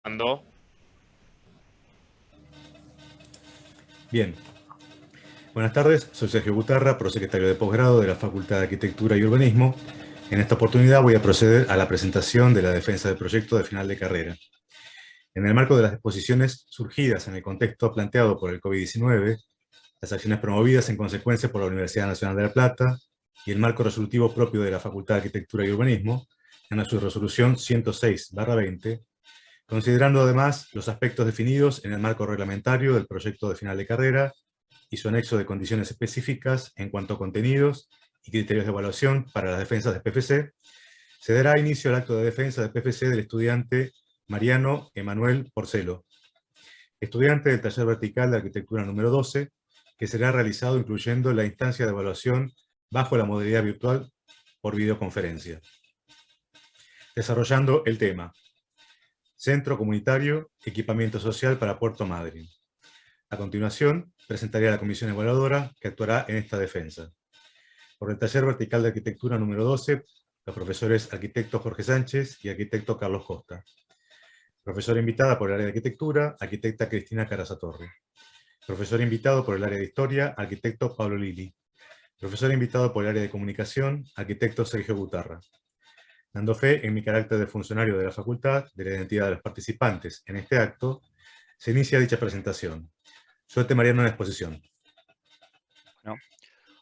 Ando. Bien, buenas tardes, soy Sergio Gutarra, prosecretario de posgrado de la Facultad de Arquitectura y Urbanismo. En esta oportunidad voy a proceder a la presentación de la defensa del proyecto de final de carrera. En el marco de las exposiciones surgidas en el contexto planteado por el COVID-19, las acciones promovidas en consecuencia por la Universidad Nacional de La Plata y el marco resolutivo propio de la Facultad de Arquitectura y Urbanismo, en su resolución 106/20, considerando además los aspectos definidos en el marco reglamentario del proyecto de final de carrera y su anexo de condiciones específicas en cuanto a contenidos y criterios de evaluación para las defensas de PFC, se dará inicio al acto de defensa de PFC del estudiante Mariano Emanuel Porcelo, estudiante del taller vertical de arquitectura número 12, que será realizado incluyendo la instancia de evaluación bajo la modalidad virtual por videoconferencia. Desarrollando el tema: Centro Comunitario, Equipamiento Social para Puerto Madryn. A continuación, presentaré a la comisión evaluadora que actuará en esta defensa. Por el taller vertical de arquitectura número 12, los profesores arquitecto Jorge Sánchez y arquitecto Carlos Costa. Profesora invitada por el área de arquitectura, arquitecta Cristina Carazatorre. Profesor invitado por el área de historia, arquitecto Pablo Lili. Profesor invitado por el área de comunicación, arquitecto Sergio Gutarra. Dando fe en mi carácter de funcionario de la facultad, de la identidad de los participantes en este acto, se inicia dicha presentación. Suerte Mariano en la exposición. Bueno,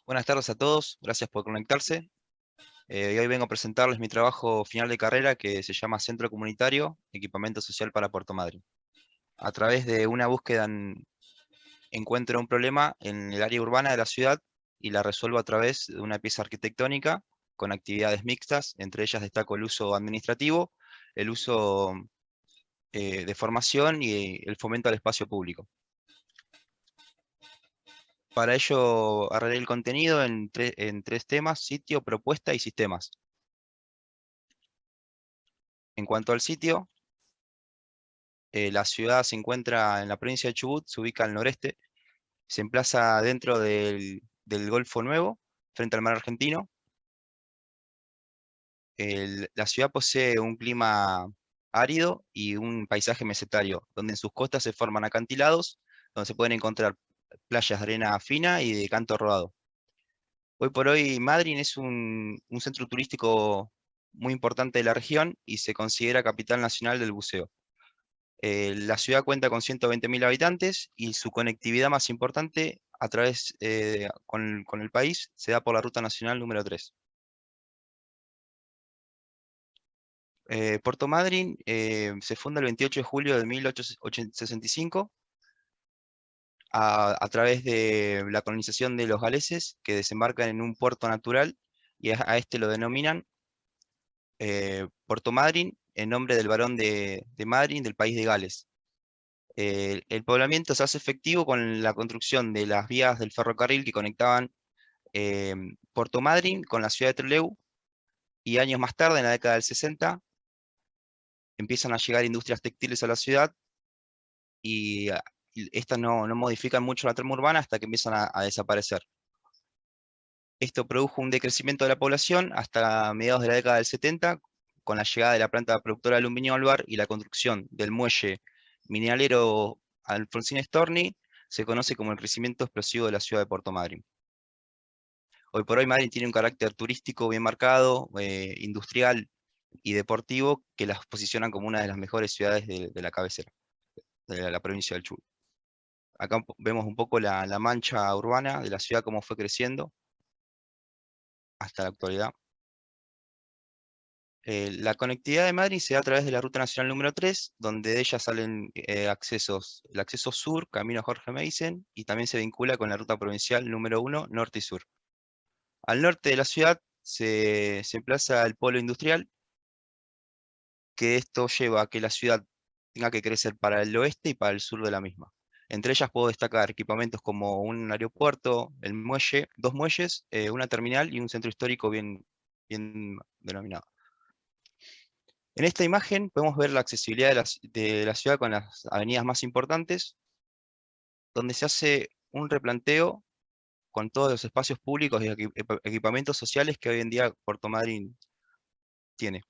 buenas tardes a todos, gracias por conectarse. Y hoy vengo a presentarles mi trabajo final de carrera que se llama Centro Comunitario, Equipamiento Social para Puerto Madryn. A través de una búsqueda encuentro un problema en el área urbana de la ciudad y la resuelvo a través de una pieza arquitectónica con actividades mixtas. Entre ellas destaco el uso administrativo, el uso de formación y el fomento al espacio público. Para ello arreglé el contenido en tres temas: sitio, propuesta y sistemas. En cuanto al sitio, la ciudad se encuentra en la provincia de Chubut, se ubica al noreste, se emplaza dentro del Golfo Nuevo, frente al mar argentino. La ciudad posee un clima árido y un paisaje mesetario, donde en sus costas se forman acantilados, donde se pueden encontrar playas de arena fina y de canto rodado. Hoy por hoy Madryn es un centro turístico muy importante de la región y se considera capital nacional del buceo. La ciudad cuenta con 120.000 habitantes y su conectividad más importante a través con el país se da por la Ruta Nacional número 3. Puerto Madryn se funda el 28 de julio de 1865 a través de la colonización de los galeses, que desembarcan en un puerto natural y a este lo denominan Puerto Madryn en nombre del barón de Madryn del país de Gales. El poblamiento se hace efectivo con la construcción de las vías del ferrocarril que conectaban Puerto Madryn con la ciudad de Trelew, y años más tarde, en la década del 60, empiezan a llegar industrias textiles a la ciudad y estas no modifican mucho la trama urbana hasta que empiezan a desaparecer. Esto produjo un decrecimiento de la población hasta mediados de la década del 70, con la llegada de la planta productora de aluminio Alvar y la construcción del muelle mineralero Alfonsín Storni. Se conoce como el crecimiento explosivo de la ciudad de Puerto Madryn. Hoy por hoy Madryn tiene un carácter turístico bien marcado, industrial y deportivo, que las posicionan como una de las mejores ciudades de la cabecera, de la provincia del Chubut. Acá vemos un poco la mancha urbana de la ciudad, cómo fue creciendo hasta la actualidad. La conectividad de Madrid se da a través de la Ruta Nacional número 3, donde de ella salen accesos. El acceso sur, camino Jorge Meissen, y también se vincula con la Ruta Provincial número 1, norte y sur. Al norte de la ciudad se emplaza el polo industrial, que esto lleva a que la ciudad tenga que crecer para el oeste y para el sur de la misma. Entre ellas puedo destacar equipamientos como un aeropuerto, el muelle, dos muelles, una terminal y un centro histórico bien denominado. En esta imagen podemos ver la accesibilidad de la ciudad con las avenidas más importantes, donde se hace un replanteo con todos los espacios públicos y equipamientos sociales que hoy en día Puerto Madryn tiene.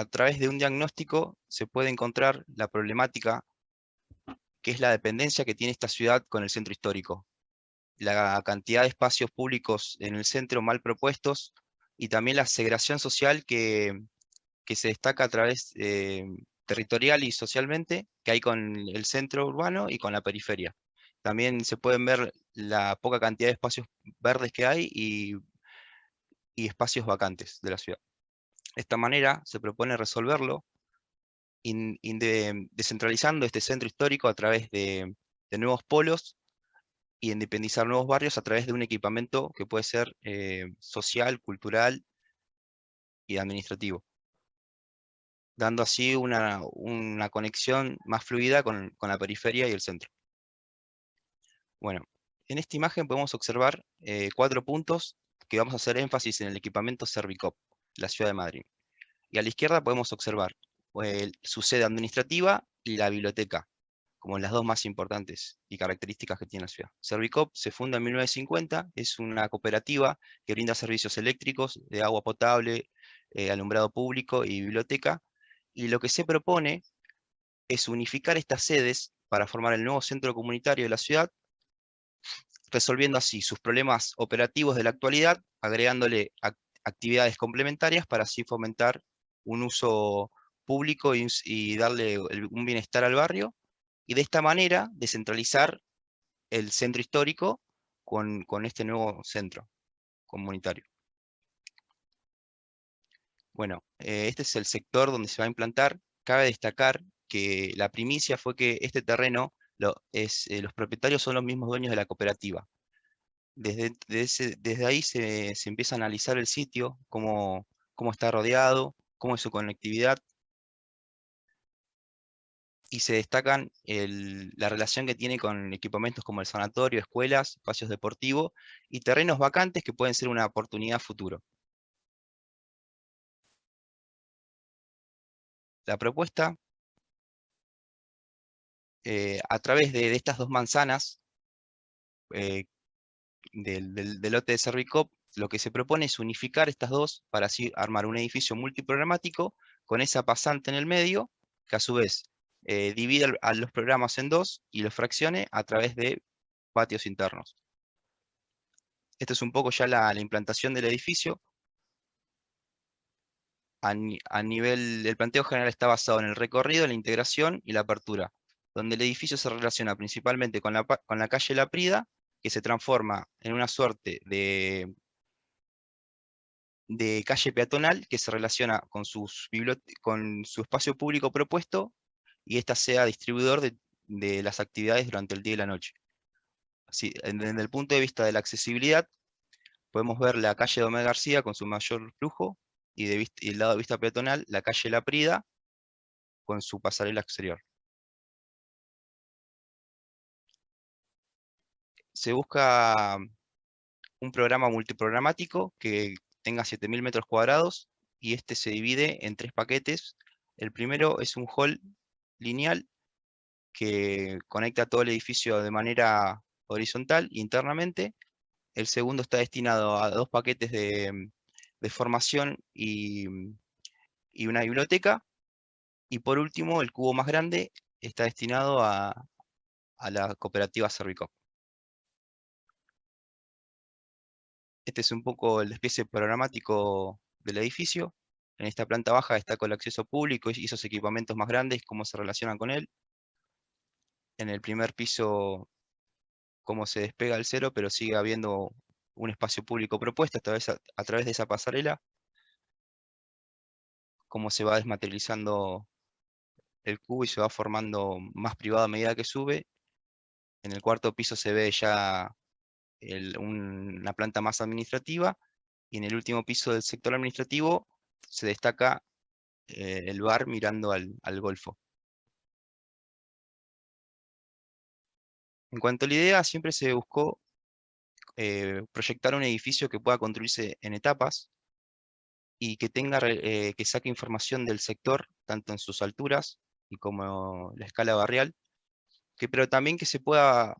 a través de un diagnóstico se puede encontrar la problemática que es la dependencia que tiene esta ciudad con el centro histórico, la cantidad de espacios públicos en el centro mal propuestos y también la segregación social que se destaca a través territorial y socialmente que hay con el centro urbano y con la periferia. También se pueden ver la poca cantidad de espacios verdes que hay y espacios vacantes de la ciudad. De esta manera se propone resolverlo descentralizando este centro histórico a través de nuevos polos y independizar nuevos barrios a través de un equipamiento que puede ser social, cultural y administrativo, dando así una conexión más fluida con la periferia y el centro. Bueno, en esta imagen podemos observar 4 puntos que vamos a hacer énfasis en el equipamiento Servicop, la ciudad de Madrid. Y a la izquierda podemos observar su sede administrativa y la biblioteca, como las dos más importantes y características que tiene la ciudad. Servicop se funda en 1950, es una cooperativa que brinda servicios eléctricos, de agua potable, alumbrado público y biblioteca, y lo que se propone es unificar estas sedes para formar el nuevo centro comunitario de la ciudad, resolviendo así sus problemas operativos de la actualidad, agregándole actividades complementarias para así fomentar un uso público y darle un bienestar al barrio, y de esta manera descentralizar el centro histórico con este nuevo centro comunitario. Bueno, este es el sector donde se va a implantar. Cabe destacar que la primicia fue que este terreno, los propietarios son los mismos dueños de la cooperativa. Desde ahí se empieza a analizar el sitio, cómo está rodeado, cómo es su conectividad, y se destacan la relación que tiene con equipamientos como el sanatorio, escuelas, espacios deportivos y terrenos vacantes que pueden ser una oportunidad futuro. La propuesta, a través de estas dos manzanas del lote de Servicop, lo que se propone es unificar estas dos para así armar un edificio multiprogramático con esa pasante en el medio, que a su vez divide a los programas en dos y los fraccione a través de patios internos. Esta es un poco ya la implantación del edificio. El planteo general está basado en el recorrido, la integración y la apertura, donde el edificio se relaciona principalmente con la calle La Prida, que se transforma en una suerte de calle peatonal que se relaciona con su espacio público propuesto, y ésta sea distribuidor de las actividades durante el día y la noche. Desde el punto de vista de la accesibilidad, podemos ver la calle Domé García con su mayor flujo, y el lado de vista peatonal, la calle La Prida con su pasarela exterior. Se busca un programa multiprogramático que tenga 7000 metros cuadrados, y este se divide en 3 paquetes. El primero es un hall lineal que conecta todo el edificio de manera horizontal internamente. El segundo está destinado a 2 paquetes de formación y una biblioteca. Y por último, el cubo más grande está destinado a la cooperativa Servicop. Este es un poco el despiece programático del edificio. En esta planta baja destaco el acceso público y esos equipamientos más grandes, cómo se relacionan con él. En el primer piso, cómo se despega el cero, pero sigue habiendo un espacio público propuesto a través de esa pasarela. Cómo se va desmaterializando el cubo y se va formando más privado a medida que sube. En el cuarto piso se ve ya una planta más administrativa, y en el último piso del sector administrativo se destaca el bar mirando al golfo. En cuanto a la idea, siempre se buscó proyectar un edificio que pueda construirse en etapas y que que saque información del sector, tanto en sus alturas y como la escala barrial, pero también que se pueda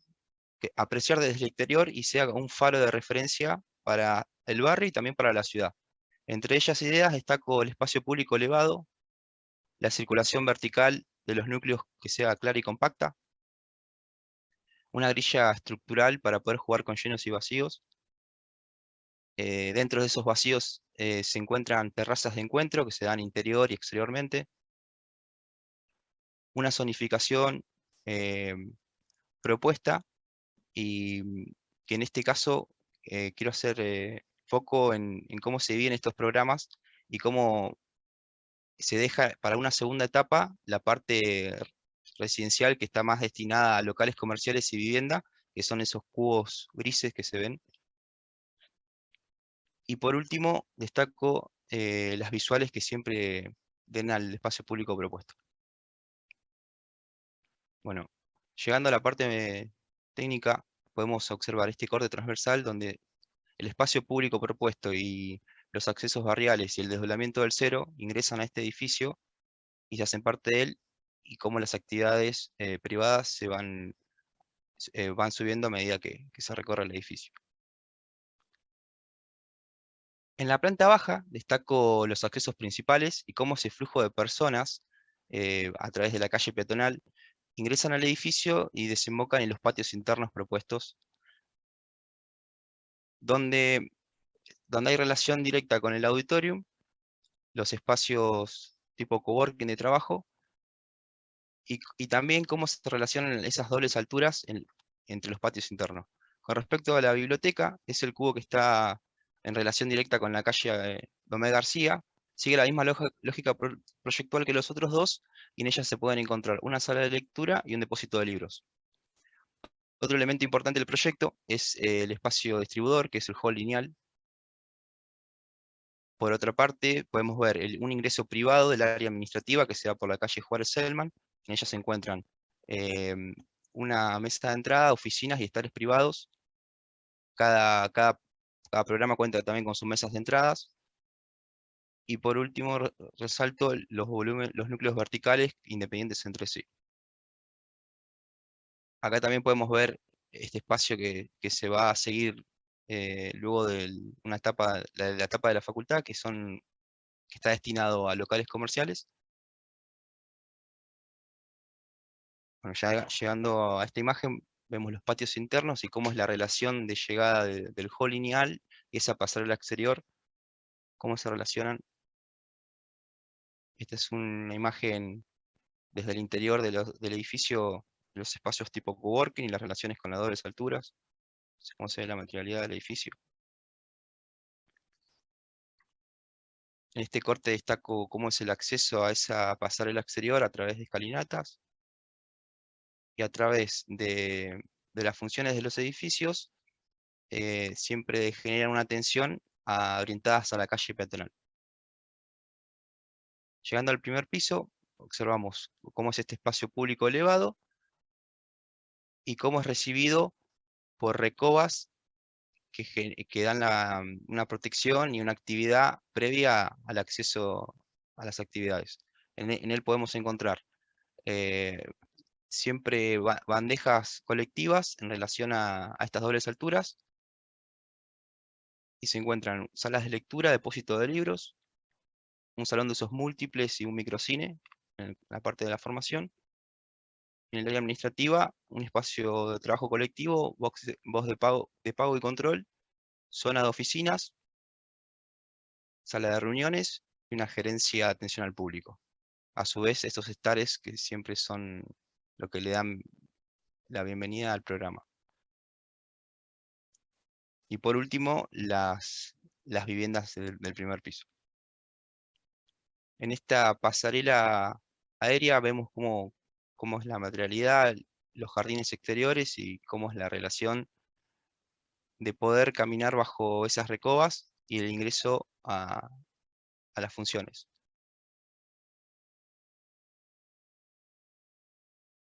apreciar desde el exterior y sea un faro de referencia para el barrio y también para la ciudad. Entre ellas ideas destaco el espacio público elevado, la circulación vertical de los núcleos que sea clara y compacta, una grilla estructural para poder jugar con llenos y vacíos. Dentro de esos vacíos se encuentran terrazas de encuentro que se dan interior y exteriormente, una zonificación propuesta, y que en este caso quiero hacer foco en cómo se viven estos programas y cómo se deja para una segunda etapa la parte residencial, que está más destinada a locales comerciales y vivienda, que son esos cubos grises que se ven. Y por último, destaco las visuales que siempre den al espacio público propuesto. Bueno, llegando a la parte técnica, podemos observar este corte transversal donde el espacio público propuesto y los accesos barriales y el desdoblamiento del cero ingresan a este edificio y se hacen parte de él, y cómo las actividades privadas van subiendo a medida que se recorre el edificio. En la planta baja destaco los accesos principales y cómo ese flujo de personas a través de la calle peatonal ingresan al edificio y desembocan en los patios internos propuestos, donde hay relación directa con el auditorium, los espacios tipo coworking de trabajo, y también cómo se relacionan esas dobles alturas entre los patios internos. Con respecto a la biblioteca, es el cubo que está en relación directa con la calle Domé García, sigue la misma lógica proyectual que los otros dos, y en ella se pueden encontrar una sala de lectura y un depósito de libros. Otro elemento importante del proyecto es el espacio distribuidor, que es el hall lineal. Por otra parte, podemos ver un ingreso privado del área administrativa que se da por la calle Juárez Selman. En ella se encuentran una mesa de entrada, oficinas y estares privados. Cada programa cuenta también con sus mesas de entradas. Y por último, resalto los núcleos verticales independientes entre sí. Acá también podemos ver este espacio que se va a seguir luego de una etapa, la etapa de la facultad, que está destinado a locales comerciales. Bueno, ya llegando a esta imagen, vemos los patios internos y cómo es la relación de llegada del hall lineal y esa pasarela exterior, cómo se relacionan. Esta es una imagen desde el interior del edificio, los espacios tipo coworking y las relaciones con las dobles alturas. Cómo se ve la materialidad del edificio. En este corte destaco cómo es el acceso a esa pasarela exterior a través de escalinatas y a través de las funciones de los edificios. Siempre generan una atención orientadas a la calle peatonal. Llegando al primer piso, observamos cómo es este espacio público elevado y cómo es recibido por recobas que dan una protección y una actividad previa al acceso a las actividades. En él podemos encontrar siempre bandejas colectivas en relación a estas dobles alturas, y se encuentran salas de lectura, depósito de libros, un salón de usos múltiples y un microcine en la parte de la formación. En el área administrativa, un espacio de trabajo colectivo, box de pago y control, zona de oficinas, sala de reuniones y una gerencia de atención al público. A su vez, estos estares que siempre son lo que le dan la bienvenida al programa. Y por último, las viviendas del primer piso. En esta pasarela aérea vemos cómo es la materialidad, los jardines exteriores y cómo es la relación de poder caminar bajo esas recobas y el ingreso a las funciones.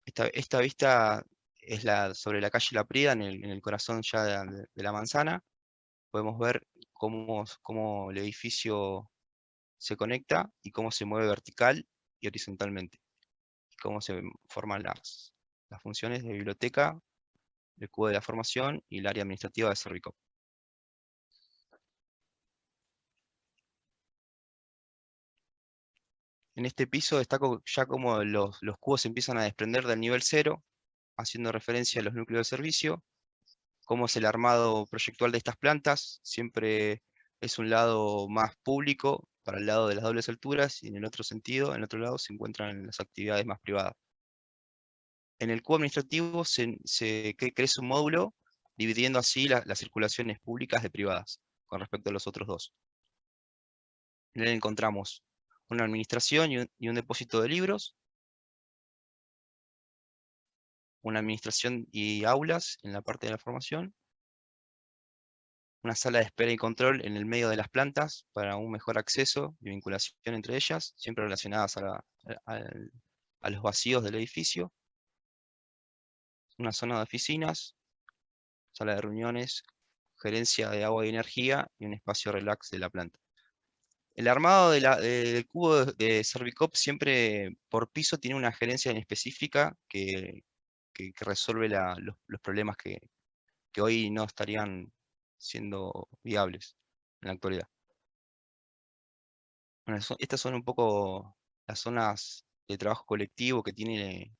Esta vista es sobre la calle La Prida, en el corazón ya de la manzana. Podemos ver cómo el edificio se conecta y cómo se mueve vertical y horizontalmente, y cómo se forman las funciones de biblioteca, el cubo de la formación y el área administrativa de Servicop. En este piso destaco ya como los cubos se empiezan a desprender del nivel 0, haciendo referencia a los núcleos de servicio, cómo es el armado proyectual de estas plantas. Siempre es un lado más público para el lado de las dobles alturas, y en el otro sentido, en el otro lado, se encuentran las actividades más privadas. En el cubo administrativo crece un módulo, dividiendo así las circulaciones públicas de privadas con respecto a los otros dos. En él encontramos una administración y un depósito de libros, una administración y aulas en la parte de la formación, una sala de espera y control en el medio de las plantas para un mejor acceso y vinculación entre ellas, siempre relacionadas a los vacíos del edificio, una zona de oficinas, sala de reuniones, gerencia de agua y energía y un espacio relax de la planta. El armado del cubo de Servicop siempre por piso tiene una gerencia en específica que resuelve los problemas que hoy no estarían siendo viables en la actualidad. Bueno, estas son un poco las zonas de trabajo colectivo que tiene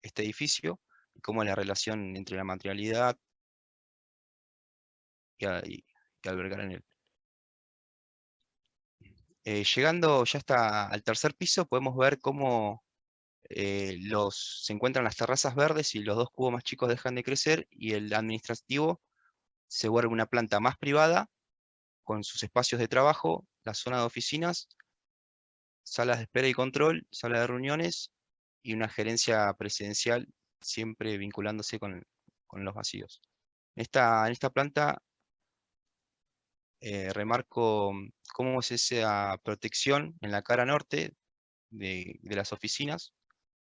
este edificio, y cómo es la relación entre la materialidad y albergar en él. Llegando ya hasta al tercer piso, podemos ver cómo se encuentran las terrazas verdes y los dos cubos más chicos dejan de crecer, y el administrativo se vuelve una planta más privada, con sus espacios de trabajo, la zona de oficinas, salas de espera y control, sala de reuniones, y una gerencia presidencial, siempre vinculándose con los vacíos. En esta planta remarco cómo es esa protección en la cara norte de las oficinas,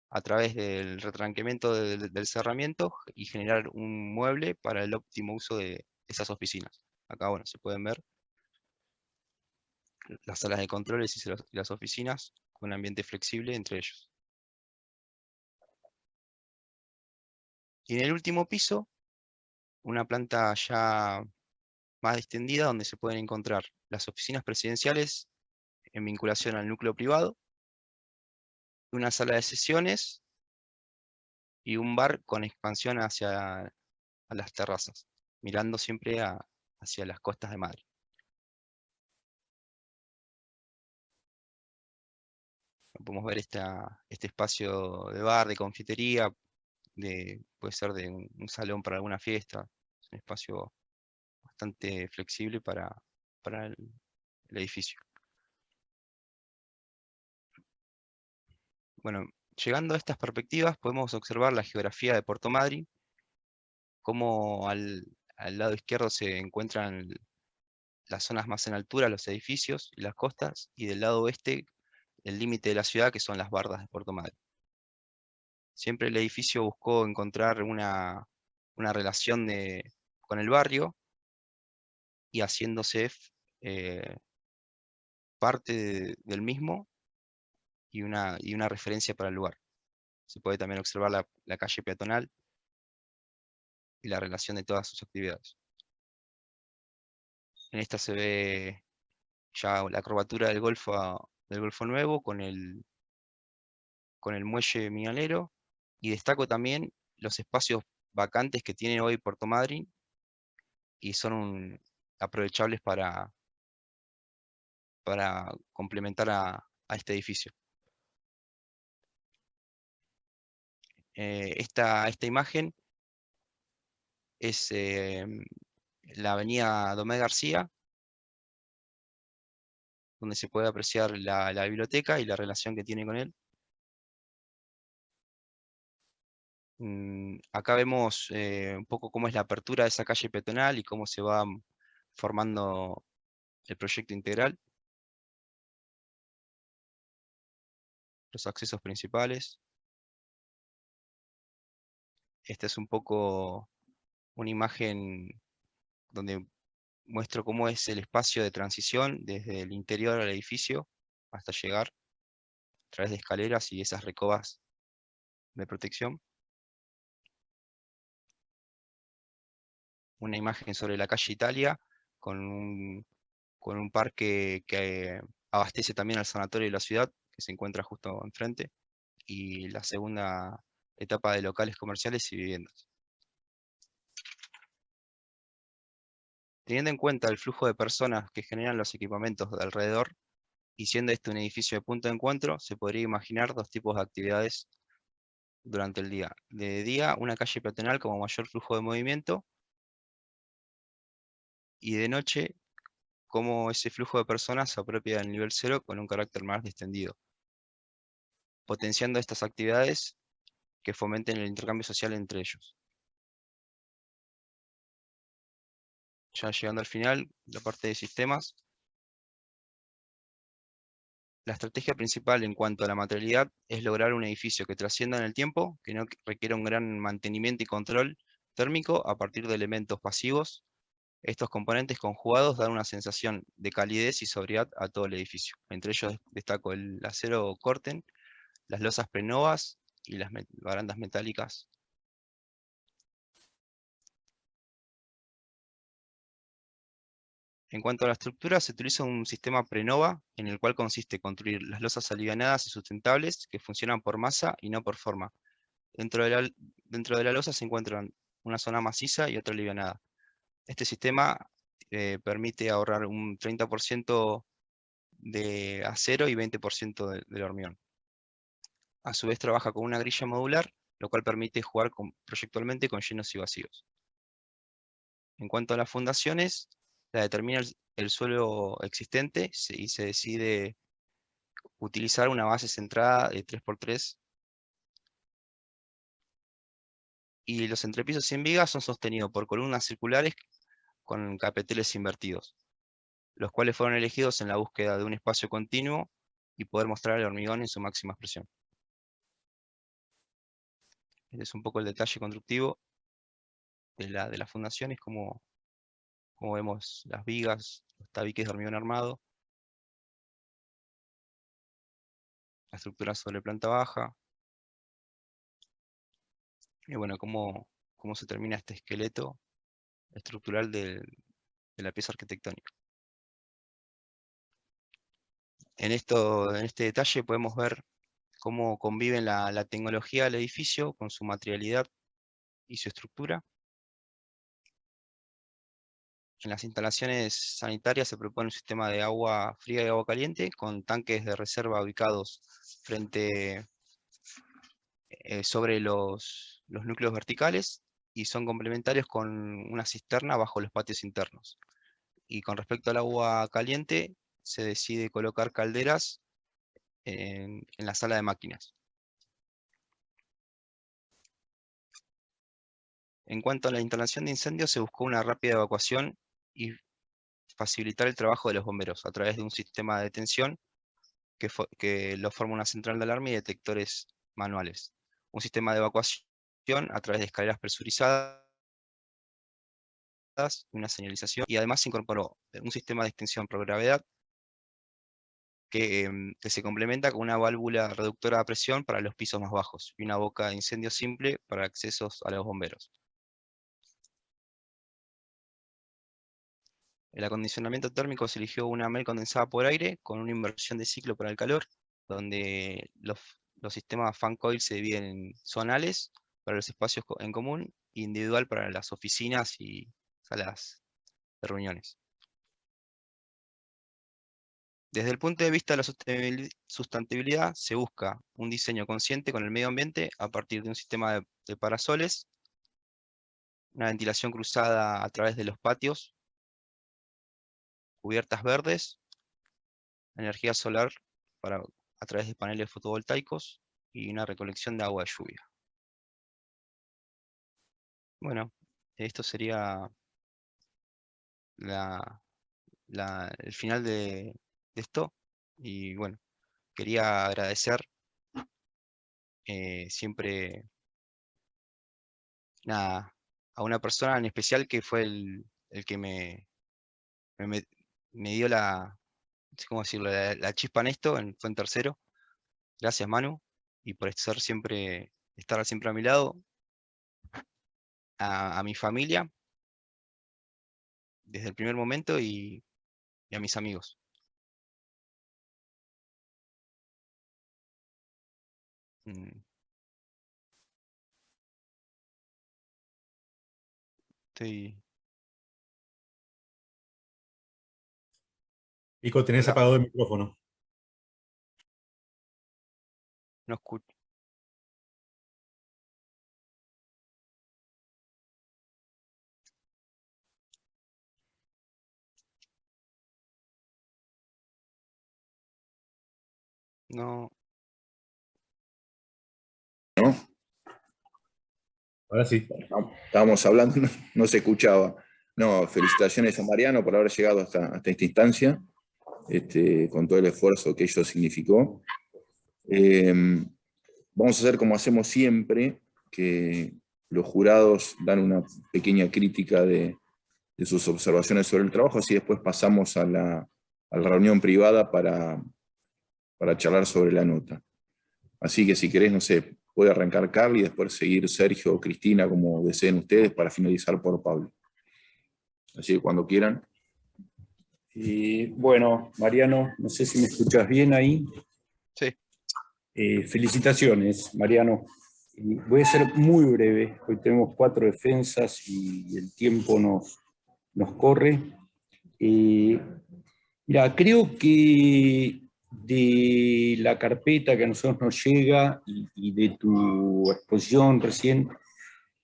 a través del retranquemiento del cerramiento, y generar un mueble para el óptimo uso de esas oficinas. Acá, bueno, se pueden ver las salas de controles y las oficinas, con un ambiente flexible entre ellos. Y en el último piso, una planta ya más extendida, donde se pueden encontrar las oficinas presidenciales en vinculación al núcleo privado, una sala de sesiones y un bar con expansión hacia a las terrazas, mirando siempre hacia las costas de Madrid. Podemos ver este espacio de bar, de confitería, puede ser de un salón para alguna fiesta. Es un espacio bastante flexible para el edificio. Bueno, llegando a estas perspectivas, podemos observar la geografía de Puerto Madryn, cómo al lado izquierdo se encuentran las zonas más en altura, los edificios y las costas, y del lado oeste el límite de la ciudad, que son las bardas de Puerto Madryn. Siempre el edificio buscó encontrar una relación con el barrio, y haciéndose eh, parte del mismo, y una referencia para el lugar. Se puede también observar la calle peatonal y la relación de todas sus actividades. En esta se ve ya la curvatura del Golfo Nuevo con el muelle minalero, y destaco también los espacios vacantes que tiene hoy Puerto Madryn, y son aprovechables para complementar a este edificio. Esta imagen es la avenida Domé García, donde se puede apreciar la biblioteca y la relación que tiene con él. Acá vemos un poco cómo es la apertura de esa calle peatonal y cómo se va formando el proyecto integral. Los accesos principales. Esta es un poco una imagen donde muestro cómo es el espacio de transición desde el interior al edificio hasta llegar a través de escaleras y esas recovas de protección. Una imagen sobre la calle Italia con un parque abastece también al sanatorio de la ciudad, que se encuentra justo enfrente, y la segunda etapa de locales comerciales y viviendas. Teniendo en cuenta el flujo de personas que generan los equipamientos de alrededor, y siendo este un edificio de punto de encuentro, se podría imaginar dos tipos de actividades durante el día. De día, una calle peatonal como mayor flujo de movimiento, y de noche, como ese flujo de personas se apropia del nivel cero con un carácter más distendido, potenciando estas actividades que fomenten el intercambio social entre ellos. Ya llegando al final, la parte de sistemas, la estrategia principal en cuanto a la materialidad es lograr un edificio que trascienda en el tiempo, que no requiera un gran mantenimiento y control térmico a partir de elementos pasivos. Estos componentes conjugados dan una sensación de calidez y sobriedad a todo el edificio. Entre ellos destaco el acero Corten, las losas Prenovas y las barandas metálicas. En cuanto a la estructura, se utiliza un sistema Prenova, en el cual consiste en construir las losas alivianadas y sustentables que funcionan por masa y no por forma. Dentro de la losa se encuentran una zona maciza y otra alivianada. Este sistema permite ahorrar un 30% de acero y 20% del hormigón. A su vez trabaja con una grilla modular, lo cual permite jugar proyectualmente con llenos y vacíos. En cuanto a las fundaciones, la determina el suelo existente y se decide utilizar una base centrada de 3x3, y los entrepisos sin vigas son sostenidos por columnas circulares con capeteles invertidos, los cuales fueron elegidos en la búsqueda de un espacio continuo y poder mostrar el hormigón en su máxima expresión. Este es un poco el detalle constructivo de las fundaciones, como vemos las vigas, los tabiques de hormigón armado, la estructura sobre planta baja, y bueno, cómo se termina este esqueleto estructural de la pieza arquitectónica. En este detalle podemos ver cómo conviven la tecnología del edificio con su materialidad y su estructura. En las instalaciones sanitarias se propone un sistema de agua fría y agua caliente con tanques de reserva ubicados sobre los núcleos verticales, y son complementarios con una cisterna bajo los patios internos. Y con respecto al agua caliente, se decide colocar calderas en la sala de máquinas. En cuanto a la instalación de incendios, se buscó una rápida evacuación y facilitar el trabajo de los bomberos a través de un sistema de detención que lo forma una central de alarma y detectores manuales. Un sistema de evacuación a través de escaleras presurizadas, una señalización, y además se incorporó un sistema de extinción por gravedad que se complementa con una válvula reductora de presión para los pisos más bajos y una boca de incendio simple para accesos a los bomberos. El acondicionamiento térmico se eligió una MEL condensada por aire con una inversión de ciclo para el calor, donde los sistemas fan coil se dividen en zonales para los espacios en común e individual para las oficinas y salas de reuniones. Desde el punto de vista de la sustentabilidad, se busca un diseño consciente con el medio ambiente a partir de un sistema de parasoles, una ventilación cruzada a través de los patios, cubiertas verdes, energía solar a través de paneles fotovoltaicos y una recolección de agua de lluvia. Bueno, esto sería el final de esto. Y bueno, quería agradecer siempre a una persona en especial que fue el que me, me- me dio no sé cómo decirlo, la chispa en esto, fue en tercero. Gracias, Manu, y por estar siempre a mi lado, a mi familia desde el primer momento y a mis amigos. Mm, Estoy... Pico, tenés Hola, apagado el micrófono. no escucho. No, ¿No? Ahora sí. Estábamos hablando, no se escuchaba. No, felicitaciones a Mariano por haber llegado hasta esta instancia, con todo el esfuerzo que ello significó. Eh, Vamos a hacer como hacemos siempre, que los jurados dan una pequeña crítica de sus observaciones sobre el trabajo, así después pasamos a la reunión privada para charlar sobre la nota. Así que si querés, no sé, puede arrancar Carly y después seguir Sergio o Cristina, como deseen ustedes, para finalizar por Pablo. Así que cuando quieran. Bueno, Mariano, no sé si me escuchas bien ahí. sí, Felicitaciones, Mariano. Voy a ser muy breve. Hoy tenemos 4 defensas y el tiempo nos corre. Mira, creo que de la carpeta que a nosotros nos llega y de tu exposición recién,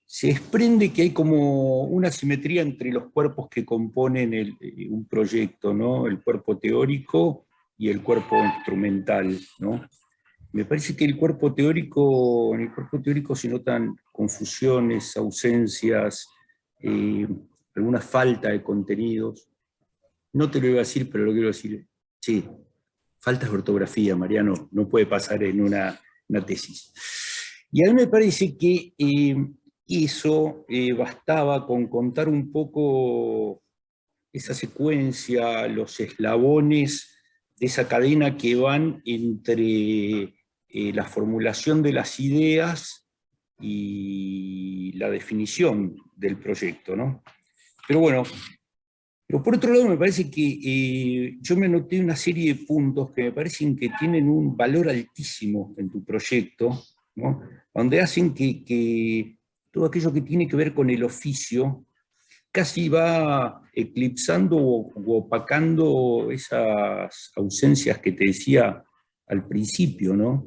se desprende que hay como una simetría entre los cuerpos que componen un proyecto, ¿no? El cuerpo teórico y el cuerpo instrumental, ¿no? Me parece que en el cuerpo teórico se notan confusiones, ausencias, eh, alguna falta de contenidos. No te lo iba a decir, pero lo quiero decir. Sí, faltas de ortografía, Mariano, no puede pasar en una tesis. Y a mí me parece que eso bastaba con contar un poco esa secuencia, los eslabones de esa cadena que van entre la formulación de las ideas y la definición del proyecto, ¿no? Pero bueno, pero por otro lado me parece que yo me anoté una serie de puntos que me parecen que tienen un valor altísimo en tu proyecto, ¿no? Donde hacen que todo aquello que tiene que ver con el oficio casi va eclipsando o opacando esas ausencias que te decía al principio, ¿no?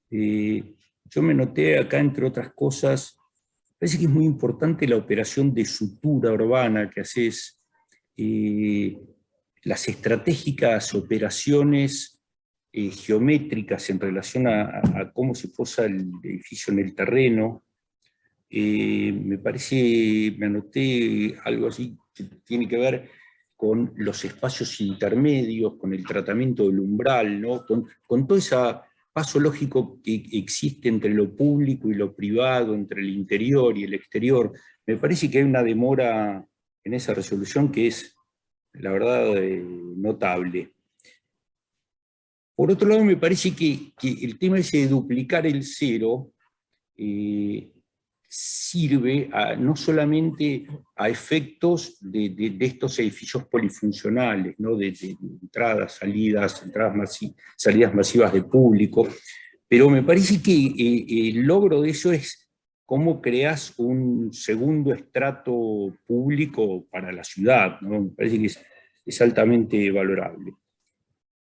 Yo me noté acá, entre otras cosas, parece que es muy importante la operación de sutura urbana que haces, eh, las estratégicas operaciones geométricas en relación a cómo se posa el edificio en el terreno. Me parece, me anoté algo así que tiene que ver con los espacios intermedios, con el tratamiento del umbral, ¿no? Con todo ese paso lógico que existe entre lo público y lo privado, entre el interior y el exterior. Me parece que hay una demora en esa resolución que es, la verdad, notable. Por otro lado, me parece que el tema ese de duplicar el cero sirve no solamente a efectos de estos edificios polifuncionales, ¿no? De entradas, salidas, salidas masivas de público, pero me parece que el logro de eso es cómo creas un segundo estrato público para la ciudad, ¿no? Me parece que es altamente valorable.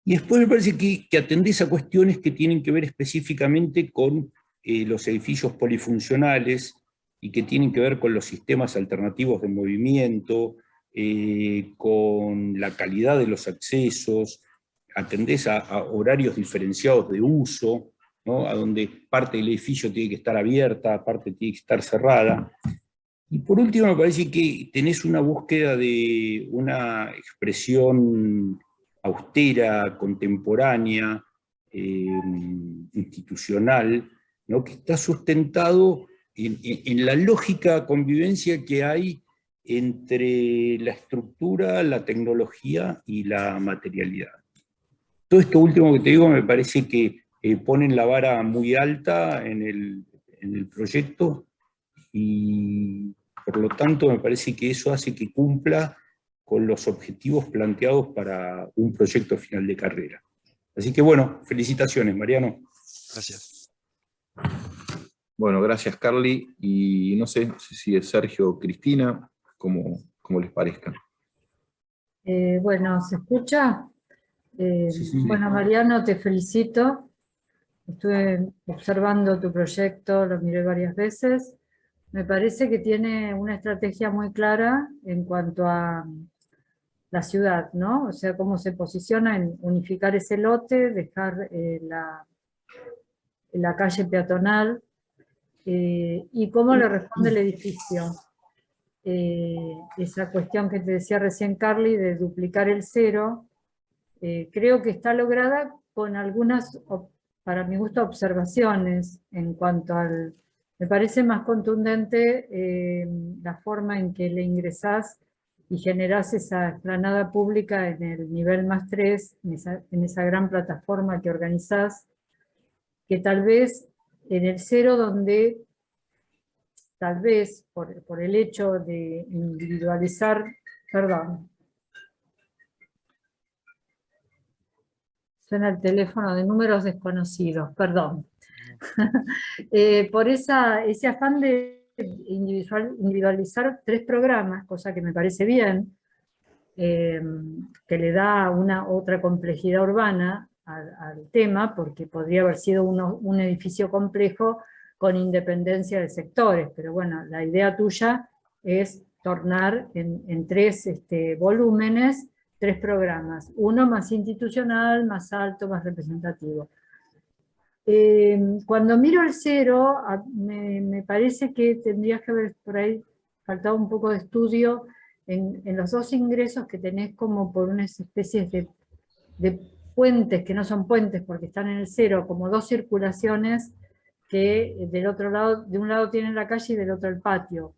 Y después me parece que atendés a cuestiones que tienen que ver específicamente con los edificios polifuncionales y que tienen que ver con los sistemas alternativos de movimiento, con la calidad de los accesos, atendés a horarios diferenciados de uso, ¿no? A donde parte del edificio tiene que estar abierta, parte tiene que estar cerrada. Y por último, me parece que tenés una búsqueda de una expresión austera, contemporánea, institucional, ¿no? Que está sustentado en la lógica convivencia que hay entre la estructura, la tecnología y la materialidad. Todo esto último que te digo me parece que ponen la vara muy alta en el proyecto y por lo tanto me parece que eso hace que cumpla con los objetivos planteados para un proyecto final de carrera. Así que bueno, felicitaciones, Mariano. gracias. Bueno, gracias Carly, y no sé si es Sergio o Cristina, como les parezca. Bueno, ¿se escucha? Sí. Bueno, Mariano, te felicito. Estuve observando tu proyecto, lo miré varias veces. Me parece que tiene una estrategia muy clara en cuanto a la ciudad, ¿no? O sea, cómo se posiciona en unificar ese lote, dejar la calle peatonal, y cómo le responde el edificio. Esa cuestión que te decía recién Carly, de duplicar el cero, creo que está lograda con algunas, para mi gusto, observaciones en cuanto al... Me parece más contundente la forma en que le ingresás y generás esa explanada pública en el nivel +3, en esa gran plataforma que organizás, que tal vez en el cero, donde tal vez por el hecho de individualizar, perdón, suena el teléfono de números desconocidos, perdón. Por ese afán de individualizar 3 programas, cosa que me parece bien, que le da una otra complejidad urbana al tema, porque podría haber sido un edificio complejo con independencia de sectores, pero bueno, la idea tuya es tornar en 3 volúmenes 3 programas, uno más institucional, más alto, más representativo. Cuando miro el cero, me parece que tendrías que haber por ahí faltado un poco de estudio en los 2 ingresos que tenés como por unas especies de puentes, que no son puentes porque están en el cero, como 2 circulaciones que del otro lado, de un lado tienen la calle y del otro el patio.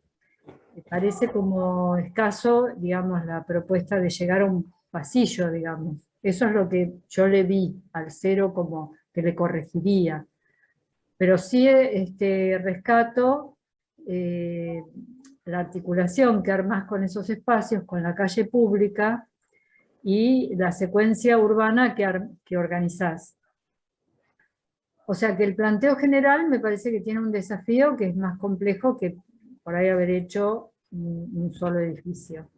Me parece como escaso, digamos, la propuesta de llegar a un pasillo, digamos. Eso es lo que yo le vi al cero como que le corregiría. Pero sí rescato la articulación que armás con esos espacios, con la calle pública y la secuencia urbana que organizás. O sea que el planteo general me parece que tiene un desafío que es más complejo que por ahí haber hecho un solo edificio.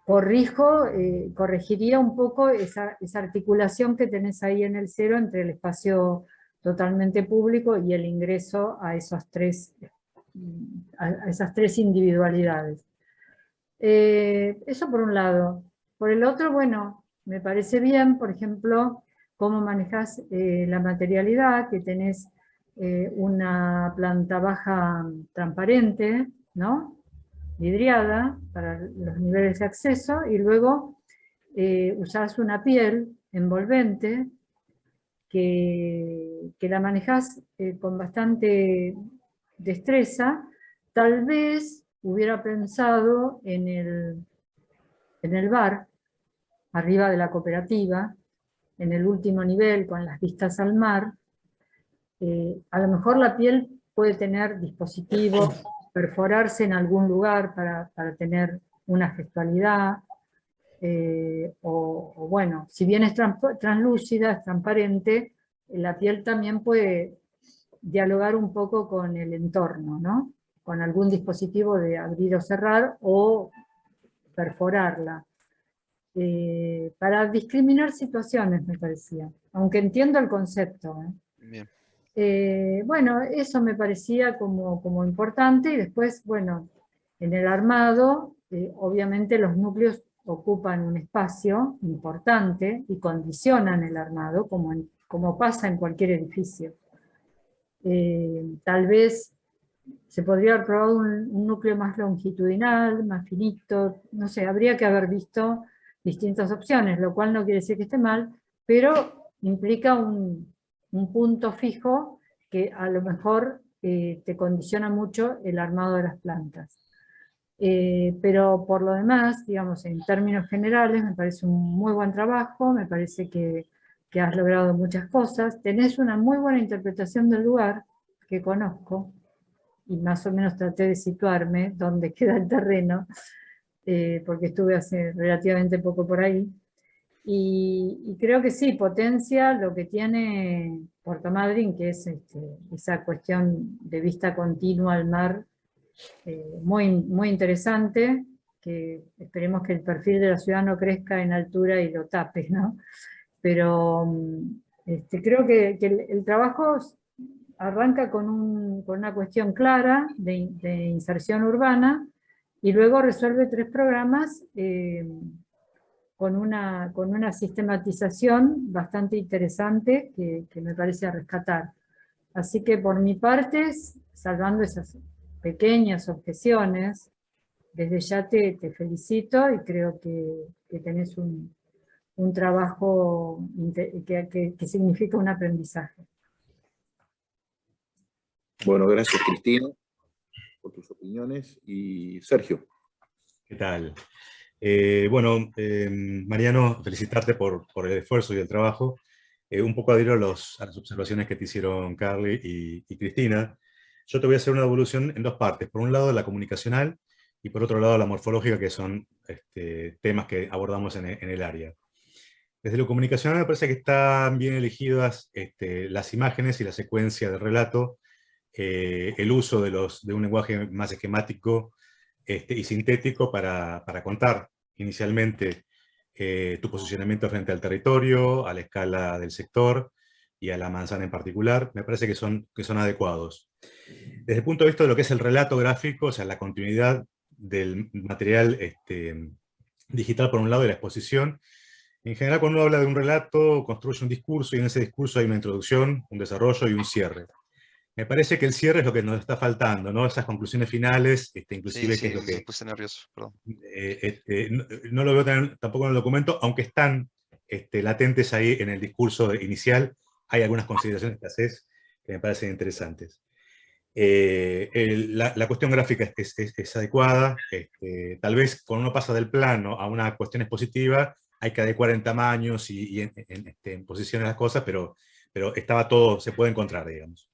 Corregiría un poco esa articulación que tenés ahí en el cero entre el espacio totalmente público y el ingreso a esas 3 individualidades. Eso por un lado. Por el otro, bueno, me parece bien, por ejemplo, cómo manejás la materialidad, que tenés una planta baja transparente, ¿no? Vidriada para los niveles de acceso, y luego usás una piel envolvente que la manejás con bastante destreza. Tal vez hubiera pensado en el bar, arriba de la cooperativa, en el último nivel, con las vistas al mar. A lo mejor la piel puede tener dispositivos, perforarse en algún lugar para tener una gestualidad, o bueno, si bien es translúcida, es transparente, la piel también puede dialogar un poco con el entorno, ¿no? Con algún dispositivo de abrir o cerrar o perforarla. Para discriminar situaciones, me parecía, aunque entiendo el concepto. Bien. Bueno, eso me parecía como importante, y después, bueno, en el armado, obviamente los núcleos ocupan un espacio importante y condicionan el armado, como pasa en cualquier edificio. Tal vez se podría haber probado un núcleo más longitudinal, más finito, no sé, habría que haber visto distintas opciones, lo cual no quiere decir que esté mal, pero implica un punto fijo que a lo mejor te condiciona mucho el armado de las plantas. Pero por lo demás, digamos, en términos generales, me parece un muy buen trabajo, me parece que has logrado muchas cosas, tenés una muy buena interpretación del lugar, que conozco, y más o menos traté de situarme dónde queda el terreno, porque estuve hace relativamente poco por ahí, y creo que sí, potencia lo que tiene Puerto Madryn, que es esa cuestión de vista continua al mar, muy, muy interesante, que esperemos que el perfil de la ciudad no crezca en altura y lo tape, ¿no? Pero creo que el trabajo arranca con una cuestión clara de inserción urbana, y luego resuelve 3 programas con una sistematización bastante interesante que me parece a rescatar. Así que por mi parte, salvando esas pequeñas objeciones, desde ya te felicito y creo que tenés un trabajo que significa un aprendizaje. Bueno, gracias Cristina por tus opiniones. Y Sergio. ¿Qué tal? Bueno, Mariano, felicitarte por el esfuerzo y el trabajo. Un poco adhiero a las observaciones que te hicieron Carly y Cristina. Yo te voy a hacer una devolución en 2 partes. Por un lado, la comunicacional, y por otro lado, la morfológica, que son temas que abordamos en el área. Desde lo comunicacional me parece que están bien elegidas las imágenes y la secuencia del relato, el uso de un lenguaje más esquemático y sintético para contar inicialmente tu posicionamiento frente al territorio, a la escala del sector y a la manzana en particular. Me parece que son adecuados. Desde el punto de vista de lo que es el relato gráfico, o sea, la continuidad del material digital por un lado y la exposición, en general cuando uno habla de un relato, construye un discurso y en ese discurso hay una introducción, un desarrollo y un cierre. Me parece que el cierre es lo que nos está faltando, ¿no? Esas conclusiones finales, inclusive Sí, que es lo me que... puse nervioso, perdón. no lo veo tampoco en el documento, aunque están latentes ahí en el discurso inicial, hay algunas consideraciones que haces que me parecen interesantes. La cuestión gráfica es adecuada, tal vez cuando uno pasa del plano a una cuestión expositiva, hay que adecuar en tamaños y en posiciones las cosas, pero estaba todo, se puede encontrar, digamos.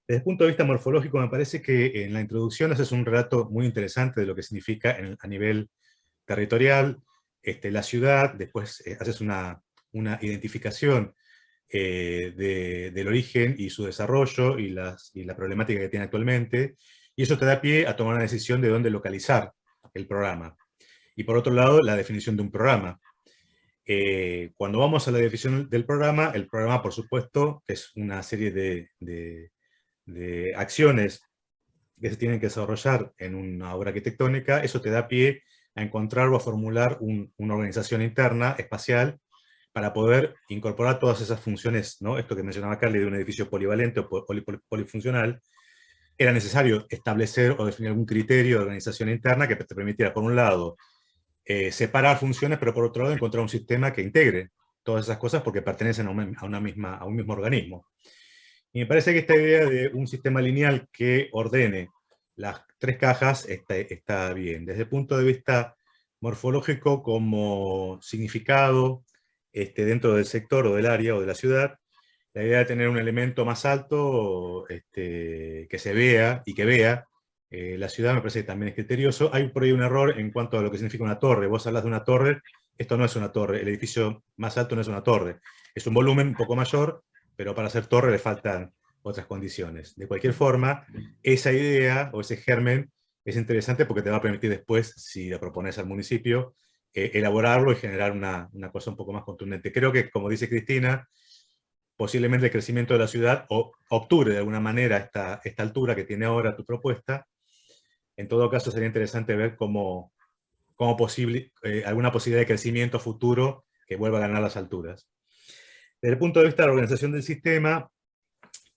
Desde el punto de vista morfológico, me parece que en la introducción haces un relato muy interesante de lo que significa a nivel territorial la ciudad, después haces una identificación del origen y su desarrollo y la problemática que tiene actualmente, y eso te da pie a tomar una decisión de dónde localizar el programa. Y por otro lado, la definición de un programa. Cuando vamos a la definición del programa, el programa, por supuesto, es una serie de acciones que se tienen que desarrollar en una obra arquitectónica. Eso te da pie a encontrar o a formular una organización interna, espacial, para poder incorporar todas esas funciones, ¿no? Esto que mencionaba Carly de un edificio polivalente o polifuncional, era necesario establecer o definir algún criterio de organización interna que te permitiera, por un lado, separar funciones, pero por otro lado encontrar un sistema que integre todas esas cosas porque pertenecen a un mismo organismo. Y me parece que esta idea de un sistema lineal que ordene las 3 cajas está bien. Desde el punto de vista morfológico, como significado dentro del sector o del área o de la ciudad, la idea de tener un elemento más alto que se vea y que vea la ciudad me parece que también es criterioso. Hay por ahí un error en cuanto a lo que significa una torre. Vos hablas de una torre, esto no es una torre, el edificio más alto no es una torre. Es un volumen un poco mayor, pero para ser torre le faltan otras condiciones. De cualquier forma, esa idea o ese germen es interesante porque te va a permitir después, si le propones al municipio, elaborarlo y generar una cosa un poco más contundente. Creo que, como dice Cristina, posiblemente el crecimiento de la ciudad obture de alguna manera esta altura que tiene ahora tu propuesta. En todo caso, sería interesante ver cómo alguna posibilidad de crecimiento futuro que vuelva a ganar las alturas. Desde el punto de vista de la organización del sistema,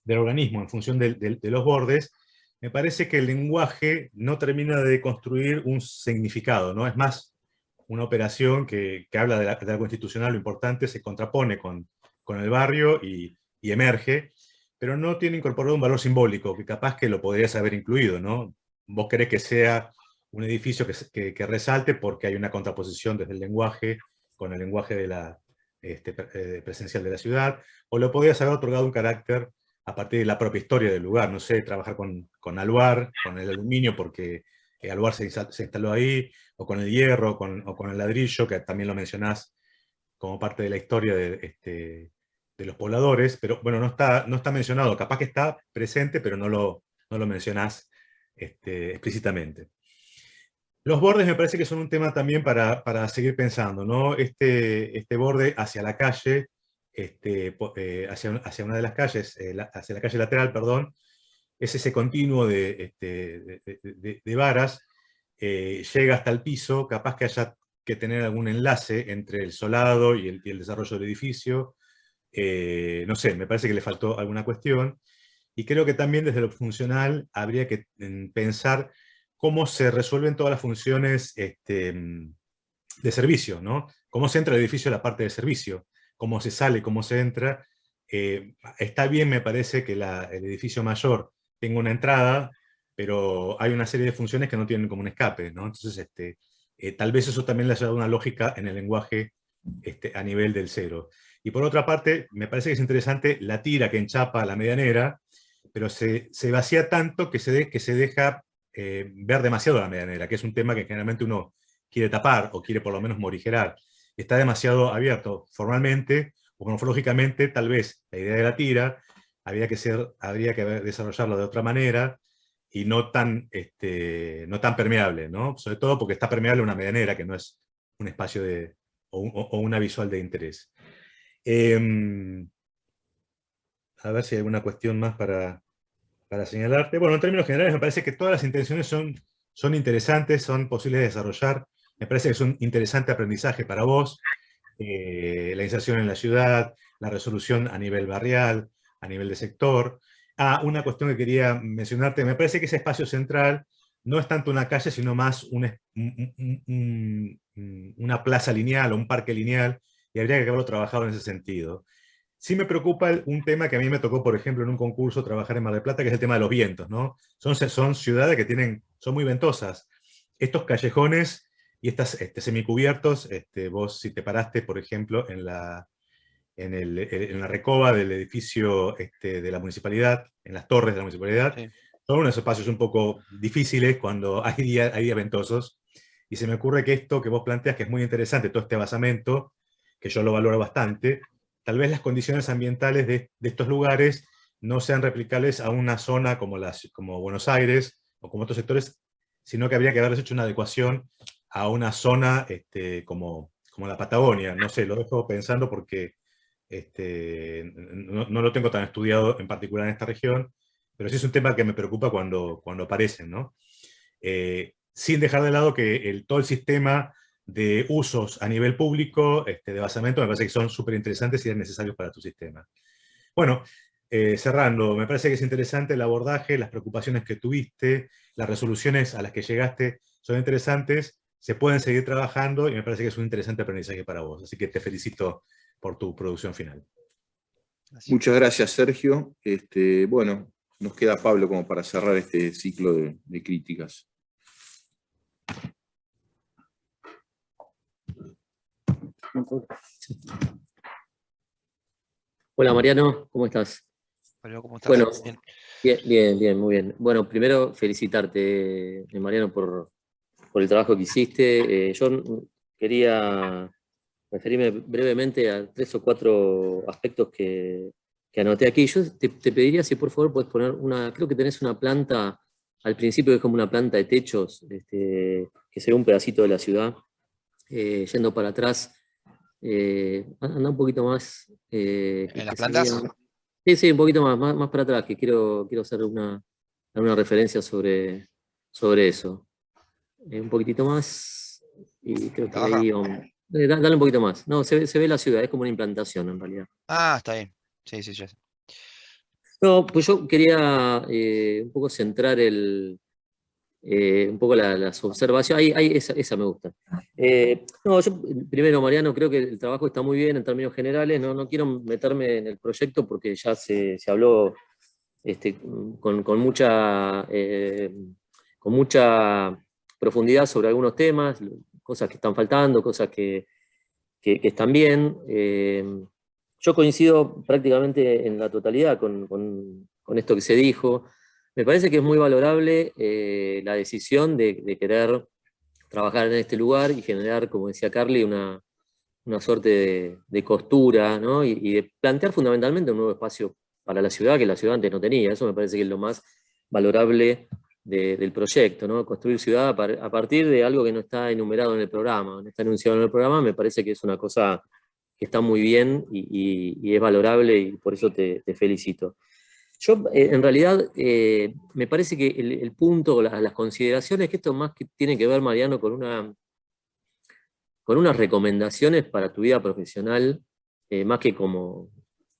del organismo en función de los bordes, me parece que el lenguaje no termina de construir un significado, ¿no? Es más una operación que habla de algo institucional, lo importante, se contrapone con el barrio y emerge, pero no tiene incorporado un valor simbólico, que capaz que lo podrías haber incluido, ¿no? Vos querés que sea un edificio que resalte porque hay una contraposición desde el lenguaje con el lenguaje de la presencial de la ciudad, o lo podrías haber otorgado un carácter a partir de la propia historia del lugar, no sé, trabajar con Aluar, con el aluminio, porque Aluar se instaló ahí, o con el hierro, o con el ladrillo, que también lo mencionás como parte de la historia los pobladores, pero bueno, no está mencionado, capaz que está presente, pero no lo mencionás explícitamente. Los bordes me parece que son un tema también para seguir pensando, ¿no? Este borde hacia la calle, hacia una de las calles, hacia la calle lateral, perdón, es ese continuo de varas, llega hasta el piso, capaz que haya que tener algún enlace entre el solado y el desarrollo del edificio. No sé, me parece que le faltó alguna cuestión. Y creo que también desde lo funcional habría que pensar cómo se resuelven todas las funciones de servicio, ¿no? Cómo se entra al edificio la parte de servicio, cómo se sale, cómo se entra. Está bien, me parece, que el edificio mayor tenga una entrada, pero hay una serie de funciones que no tienen como un escape, ¿no? Entonces, tal vez eso también le haya dado una lógica en el lenguaje a nivel del cero. Y por otra parte, me parece que es interesante la tira que enchapa la medianera, pero se vacía tanto que se deja ver demasiado la medianera, que es un tema que generalmente uno quiere tapar o quiere por lo menos morigerar. Está demasiado abierto formalmente o morfológicamente, tal vez la idea de la tira habría que desarrollarlo de otra manera y no tan permeable, ¿no? Sobre todo porque está permeable una medianera, que no es un espacio o una visual de interés. A ver si hay alguna cuestión más para señalarte. Bueno, en términos generales me parece que todas las intenciones son interesantes, son posibles de desarrollar. Me parece que es un interesante aprendizaje para vos. La inserción en la ciudad, la resolución a nivel barrial, a nivel de sector. Una cuestión que quería mencionarte, me parece que ese espacio central no es tanto una calle, sino más una plaza lineal o un parque lineal, y habría que haberlo trabajado en ese sentido. Sí me preocupa un tema que a mí me tocó, por ejemplo, en un concurso trabajar en Mar del Plata, que es el tema de los vientos, ¿no? Son ciudades que son muy ventosas. Estos callejones y estas semicubiertos, vos si te paraste, por ejemplo, en la recoba del edificio de la municipalidad, en las torres de la municipalidad, Sí. son unos espacios un poco difíciles cuando hay días ventosos, y se me ocurre que esto que vos planteas, que es muy interesante, todo este basamento, que yo lo valoro bastante, tal vez las condiciones ambientales de estos lugares no sean replicables a una zona como Buenos Aires o como otros sectores, sino que habría que haberles hecho una adecuación a una zona como la Patagonia. No sé, lo dejo pensando porque no lo tengo tan estudiado en particular en esta región, pero sí es un tema que me preocupa cuando aparecen, ¿no? Sin dejar de lado que todo el sistema de usos a nivel público, de basamento, me parece que son súper interesantes y es necesarios para tu sistema. Bueno, cerrando, me parece que es interesante el abordaje, las preocupaciones que tuviste, las resoluciones a las que llegaste son interesantes, se pueden seguir trabajando y me parece que es un interesante aprendizaje para vos. Así que te felicito por tu producción final. Gracias. Muchas gracias, Sergio. Bueno, nos queda Pablo como para cerrar este ciclo de críticas. Hola Mariano, ¿cómo estás? Hola, ¿cómo estás? Bueno, Bien. bien, muy bien. Bueno, primero felicitarte, Mariano, por el trabajo que hiciste. Yo quería referirme brevemente a 3 o 4 aspectos que anoté aquí. Yo te pediría si por favor puedes poner creo que tenés una planta, al principio que es como una planta de techos, que se ve un pedacito de la ciudad, yendo para atrás. Anda un poquito más. ¿En las plantas? Sí, un poquito más para atrás, que quiero hacer una referencia sobre eso. Un poquitito más, y creo que ¿Abajo? ahí... dale un poquito más. No, se ve la ciudad, es como una implantación en realidad. Está bien. Sí, ya sé. No, pues yo quería un poco centrar un poco las observaciones. Ahí esa me gusta. No, yo primero, Mariano, creo que el trabajo está muy bien en términos generales. No quiero meterme en el proyecto porque ya se habló con mucha profundidad sobre algunos temas, cosas que están faltando, cosas que están bien. Yo coincido prácticamente en la totalidad con esto que se dijo. Me parece que es muy valorable la decisión de querer trabajar en este lugar y generar, como decía Carly, una suerte de costura, ¿no? Y de plantear fundamentalmente un nuevo espacio para la ciudad que la ciudad antes no tenía. Eso me parece que es lo más valorable del proyecto, ¿no? Construir ciudad a partir de algo que no está enumerado en el programa, no está enunciado en el programa, me parece que es una cosa que está muy bien y es valorable, y por eso te felicito. Yo, en realidad, me parece que el punto, las consideraciones, que esto más que tiene que ver, Mariano, con unas recomendaciones para tu vida profesional, más que como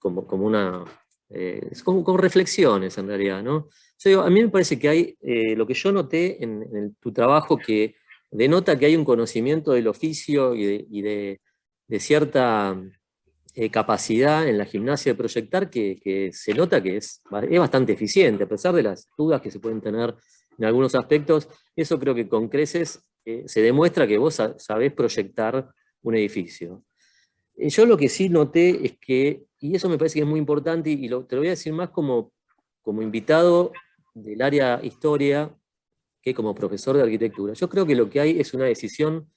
una... como reflexiones, en realidad, ¿no? Yo digo, a mí me parece que hay, lo que yo noté en tu trabajo, que denota que hay un conocimiento del oficio y de cierta capacidad en la gimnasia de proyectar que se nota que es bastante eficiente, a pesar de las dudas que se pueden tener en algunos aspectos. Eso creo que con creces se demuestra que vos sabés proyectar un edificio. Yo lo que sí noté es que, y eso me parece que es muy importante, y te lo voy a decir más como invitado del área historia que como profesor de arquitectura, yo creo que lo que hay es una escisión,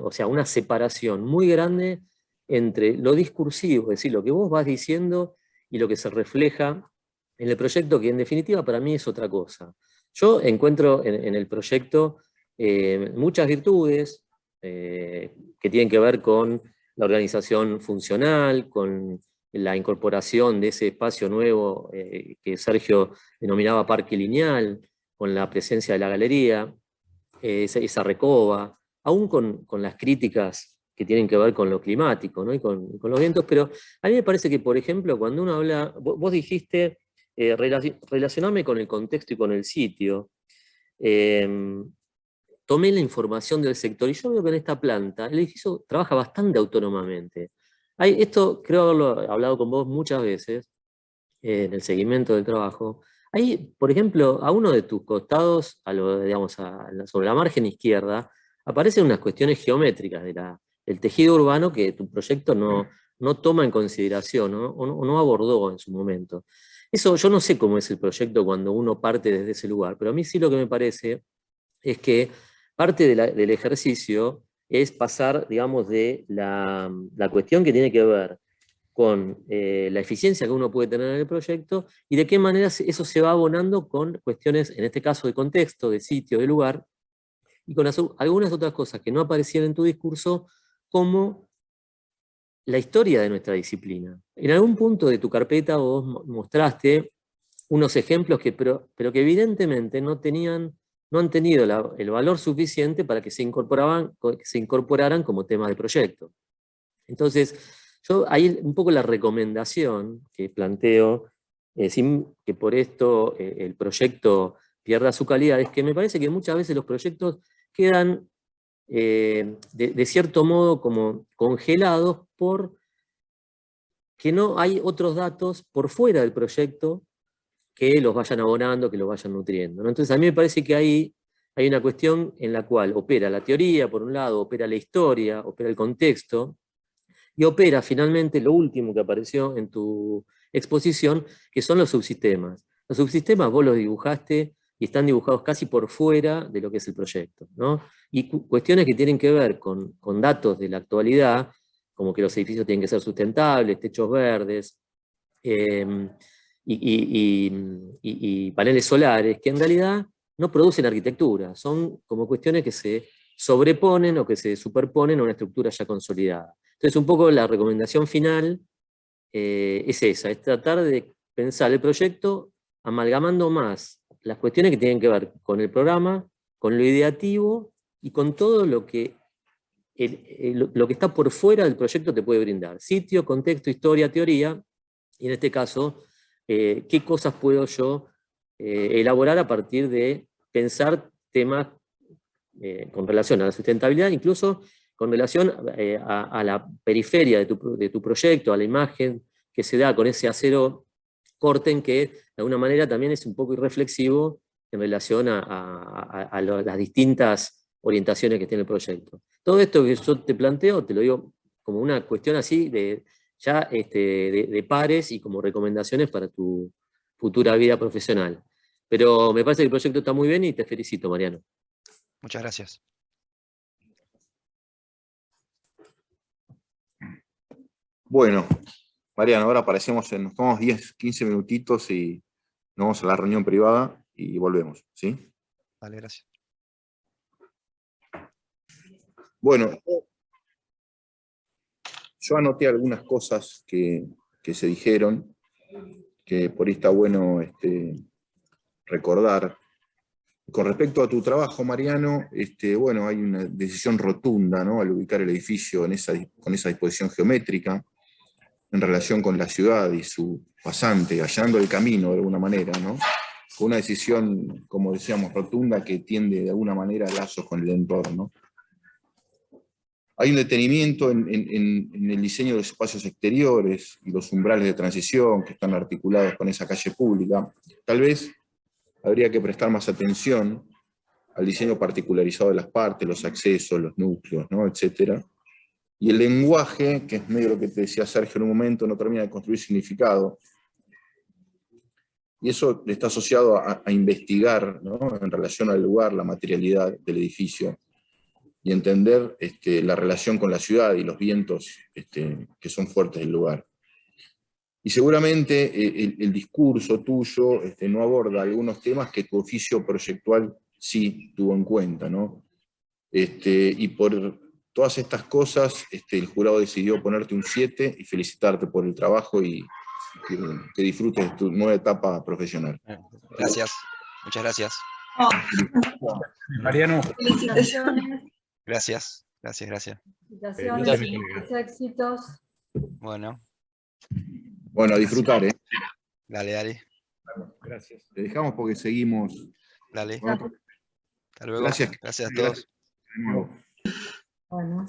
o sea, una separación muy grande entre lo discursivo, es decir, lo que vos vas diciendo, y lo que se refleja en el proyecto, que en definitiva para mí es otra cosa. Yo encuentro en el proyecto muchas virtudes que tienen que ver con la organización funcional, con la incorporación de ese espacio nuevo que Sergio denominaba parque lineal, con la presencia de la galería, esa recoba, aún con las críticas que tienen que ver con lo climático, ¿no? Y con los vientos, pero a mí me parece que, por ejemplo, cuando uno habla, vos dijiste, relacionarme con el contexto y con el sitio. Tomé la información del sector, y yo veo que en esta planta el edificio trabaja bastante autónomamente. Esto creo haberlo hablado con vos muchas veces, en el seguimiento del trabajo. Ahí, por ejemplo, a uno de tus costados, digamos, sobre la margen izquierda, aparecen unas cuestiones geométricas del tejido urbano que tu proyecto no toma en consideración, ¿no? O no abordó en su momento. Eso, yo no sé cómo es el proyecto cuando uno parte desde ese lugar, pero a mí sí lo que me parece es que parte del ejercicio es pasar, digamos, de la cuestión que tiene que ver con la eficiencia que uno puede tener en el proyecto, y de qué manera eso se va abonando con cuestiones, en este caso de contexto, de sitio, de lugar, y con algunas otras cosas que no aparecían en tu discurso, como la historia de nuestra disciplina. En algún punto de tu carpeta vos mostraste unos ejemplos pero que evidentemente no han tenido el valor suficiente para que se incorporaran como temas de proyecto. Entonces, yo ahí un poco la recomendación que planteo, sin que por esto el proyecto pierda su calidad, es que me parece que muchas veces los proyectos quedan de cierto modo como congelados por que no hay otros datos por fuera del proyecto que los vayan abonando, que los vayan nutriendo, ¿no? Entonces a mí me parece que ahí hay una cuestión en la cual opera la teoría, por un lado, opera la historia, opera el contexto, y opera finalmente lo último que apareció en tu exposición, que son los subsistemas. Los subsistemas vos los dibujaste y están dibujados casi por fuera de lo que es el proyecto, ¿no? Y cuestiones que tienen que ver con datos de la actualidad, como que los edificios tienen que ser sustentables, techos verdes, y paneles solares, que en realidad no producen arquitectura, son como cuestiones que se sobreponen o que se superponen a una estructura ya consolidada. Entonces, un poco la recomendación final es esa, es tratar de pensar el proyecto amalgamando más las cuestiones que tienen que ver con el programa, con lo ideativo y con todo lo que está por fuera del proyecto te puede brindar. Sitio, contexto, historia, teoría, y en este caso, qué cosas puedo yo elaborar a partir de pensar temas con relación a la sustentabilidad, incluso con relación a la periferia de tu proyecto, a la imagen que se da con ese acero corten, que de alguna manera también es un poco irreflexivo en relación a las distintas orientaciones que tiene el proyecto. Todo esto que yo te planteo, te lo digo como una cuestión así de pares y como recomendaciones para tu futura vida profesional. Pero me parece que el proyecto está muy bien y te felicito, Mariano. Muchas gracias. Bueno, Mariano, ahora nos tomamos 10, 15 minutitos y nos vamos a la reunión privada y volvemos, ¿sí? Vale, gracias. Bueno, yo anoté algunas cosas que se dijeron, que por ahí está bueno recordar. Con respecto a tu trabajo, Mariano, bueno, hay una decisión rotunda, ¿no?, al ubicar el edificio con esa disposición geométrica en relación con la ciudad y su pasante, allanando el camino de alguna manera, ¿no? Fue una decisión, como decíamos, rotunda, que tiende de alguna manera a lazos con el entorno. Hay un detenimiento en el diseño de los espacios exteriores y los umbrales de transición que están articulados con esa calle pública. Tal vez habría que prestar más atención al diseño particularizado de las partes, los accesos, los núcleos, ¿no?, etcétera. Y el lenguaje, que es medio lo que te decía Sergio en un momento, no termina de construir significado. Y eso está asociado a investigar, ¿no?, en relación al lugar, la materialidad del edificio, y entender la relación con la ciudad y los vientos que son fuertes del lugar. Y seguramente el discurso tuyo no aborda algunos temas que tu oficio proyectual sí tuvo en cuenta, ¿no? Y por todas estas cosas, el jurado decidió ponerte un 7 y felicitarte por el trabajo y que disfrutes de tu nueva etapa profesional. Gracias, muchas gracias. Mariano. Felicitaciones. Gracias, gracias, gracias. Felicitaciones, muchos éxitos. Bueno, Bueno, a disfrutar, ¿eh? dale, dale, Gracias. Te dejamos porque seguimos. dale. Bueno, Hasta luego. gracias. Gracias a todos. De nuevo. Bueno,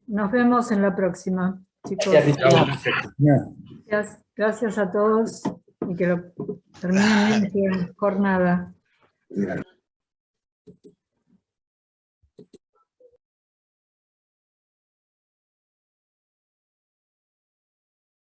nos vemos en la próxima, chicos. Gracias a todos y que lo terminen bien su jornada.